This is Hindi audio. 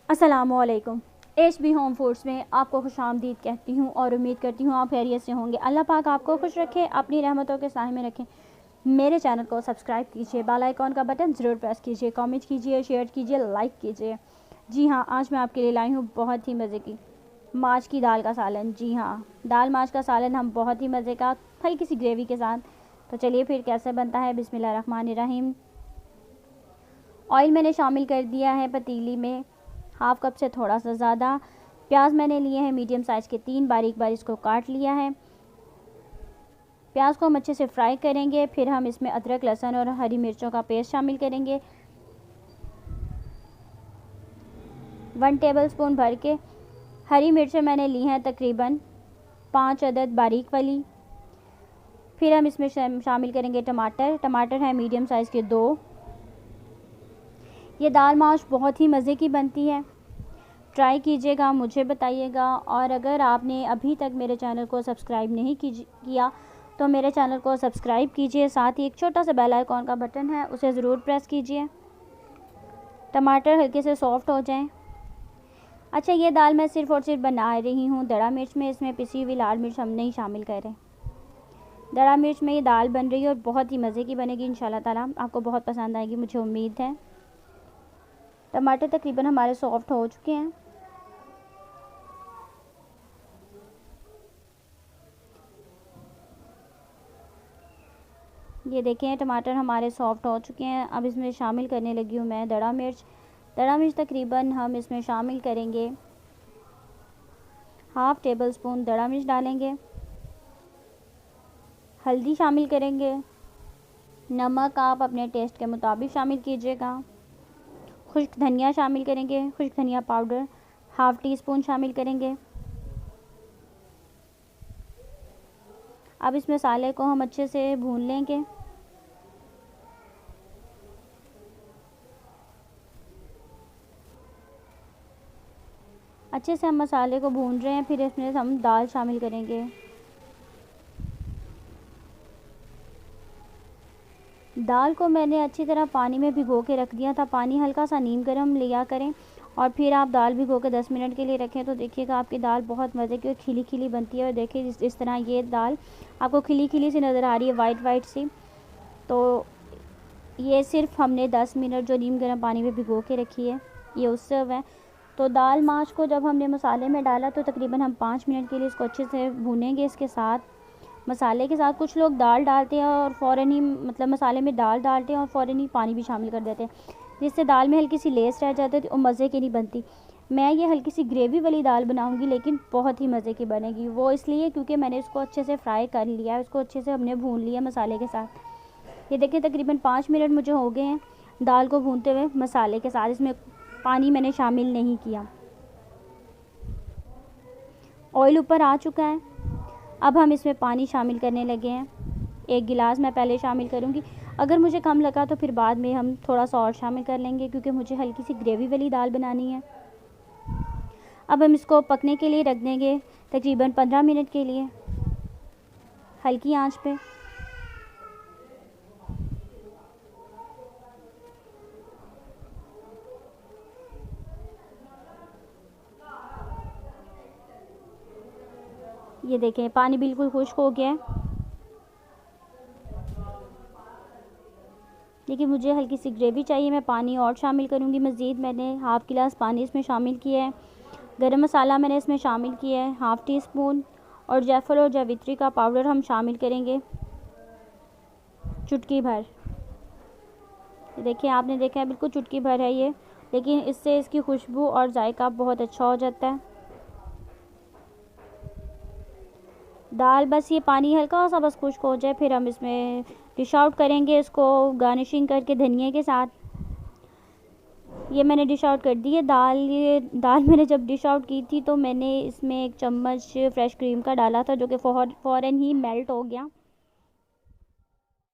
अस्सलामुअलैकुम। HB होम फूड्स में आपको खुशामदीद कहती हूँ और उम्मीद करती हूँ आप खैरियत से होंगे। अल्लाह पाक आपको खुश रखे, अपनी रहमतों के साए में रखें। मेरे चैनल को सब्सक्राइब कीजिए, बेल आइकॉन का बटन ज़रूर प्रेस कीजिए, कमेंट कीजिए, शेयर कीजिए, लाइक कीजिए। जी हाँ, आज मैं आपके लिए लाई हूँ बहुत ही मज़े की माश की दाल का सालन। जी हाँ, दाल माश का सालन हम बहुत ही मज़े का हल्की सी ग्रेवी के साथ। तो चलिए फिर कैसे बनता है। बिस्मिल्लाहिर्रहमानिर्रहीम। ऑयल मैंने शामिल कर दिया है पतीली में, हाफ़ कप से थोड़ा सा ज़्यादा। प्याज मैंने लिए हैं मीडियम साइज़ के 3, बारीक बारीक इसको काट लिया है। प्याज को हम अच्छे से फ्राई करेंगे। फिर हम इसमें अदरक, लहसुन और हरी मिर्चों का पेस्ट शामिल करेंगे 1 टेबलस्पून भर के। हरी मिर्चें मैंने ली हैं तकरीबन 5 अदद बारीक वाली। फिर हम इसमें शामिल करेंगे टमाटर हैं मीडियम साइज़ के 2। ये दाल माश बहुत ही मज़े की बनती है, ट्राई कीजिएगा, मुझे बताइएगा। और अगर आपने अभी तक मेरे चैनल को सब्सक्राइब नहीं किया तो मेरे चैनल को सब्सक्राइब कीजिए। साथ ही एक छोटा सा बेल आइकॉन का बटन है, उसे ज़रूर प्रेस कीजिए। टमाटर हल्के से सॉफ्ट हो जाएं। अच्छा, ये दाल मैं सिर्फ़ और सिर्फ बना रही हूँ दड़ा मिर्च में, इसमें पिसी हुई लाल मिर्च हम नहीं शामिल करें। दड़ा मिर्च में ये दाल बन रही है और बहुत ही मज़े की बनेगी इंशाल्लाह ताला। आपको बहुत पसंद आएगी, मुझे उम्मीद है। टमाटर तकरीबन हमारे सॉफ्ट हो चुके हैं। ये देखें, टमाटर हमारे सॉफ्ट हो चुके हैं। अब इसमें शामिल करने लगी हूँ मैं दड़ा मिर्च तकरीबन हम इसमें शामिल करेंगे हाफ़ टेबल स्पून दड़ा मिर्च डालेंगे। हल्दी शामिल करेंगे। नमक आप अपने टेस्ट के मुताबिक शामिल कीजिएगा। खुश्क धनिया शामिल करेंगे, खुश्क धनिया पाउडर हाफ़ टी स्पून शामिल करेंगे। अब इस मसाले को हम अच्छे से भून लेंगे। अच्छे से हम मसाले को भून रहे हैं। फिर इसमें हम दाल शामिल करेंगे। दाल को मैंने अच्छी तरह पानी में भिगो के रख दिया था। पानी हल्का सा नीम गर्म लिया करें और फिर आप दाल भिगो के 10 मिनट के लिए रखें तो देखिएगा आपकी दाल बहुत मज़े की और खिली खिली बनती है। और देखिए इस तरह ये दाल आपको खिली खिली सी नज़र आ रही है, वाइट सी। तो ये सिर्फ हमने 10 मिनट जो नीम गर्म पानी में भिगो के रखी है ये उससे हुआ है। तो दाल माश को जब हमने मसाले में डाला तो तकरीबन हम 5 मिनट के लिए इसको अच्छे से भूनेंगे इसके साथ, मसाले के साथ। कुछ लोग दाल डालते हैं और फ़ौरन ही मसाले में दाल डालते हैं और फ़ौरन ही पानी भी शामिल कर देते हैं, जिससे दाल में हल्की सी लेस रह जाती है और मज़े की नहीं बनती। मैं ये हल्की सी ग्रेवी वाली दाल बनाऊंगी, लेकिन बहुत ही मज़े की बनेगी। वो इसलिए क्योंकि मैंने इसको अच्छे से फ्राई कर लिया है, उसको अच्छे से हमने भून लिया मसाले के साथ। ये देखिए तकरीबन 5 मिनट मुझे हो गए हैं दाल को भूनते हुए मसाले के साथ। इसमें पानी मैंने शामिल नहीं किया। ऑयल ऊपर आ चुका है। अब हम इसमें पानी शामिल करने लगे हैं। 1 गिलास मैं पहले शामिल करूँगी। अगर मुझे कम लगा तो फिर बाद में हम थोड़ा सा और शामिल कर लेंगे, क्योंकि मुझे हल्की सी ग्रेवी वाली दाल बनानी है। अब हम इसको पकने के लिए रख देंगे तकरीबन 15 मिनट के लिए हल्की आंच पे। ये देखें पानी बिल्कुल खुश्क हो गया है। देखिए मुझे हल्की सी ग्रेवी चाहिए, मैं पानी और शामिल करूँगी मज़ीद। मैंने हाफ़ गिलास पानी इसमें शामिल किया है। गरम मसाला मैंने इसमें शामिल किया है हाफ़ टी स्पून। और जायफल और जावित्री का पाउडर हम शामिल करेंगे चुटकी भर। देखिए आपने देखा है बिल्कुल चुटकी भर है ये, लेकिन इससे इसकी खुशबू और जायका बहुत अच्छा हो जाता है। दाल बस ये पानी हल्का सा बस खुश्क हो जाए, फिर हम इसमें डिश आउट करेंगे इसको गार्निशिंग करके धनिया के साथ। ये मैंने डिश आउट कर दी है दाल। ये दाल मैंने जब डिश आउट की थी तो मैंने इसमें 1 चम्मच फ्रेश क्रीम का डाला था, जो कि फ़ौरन ही मेल्ट हो गया।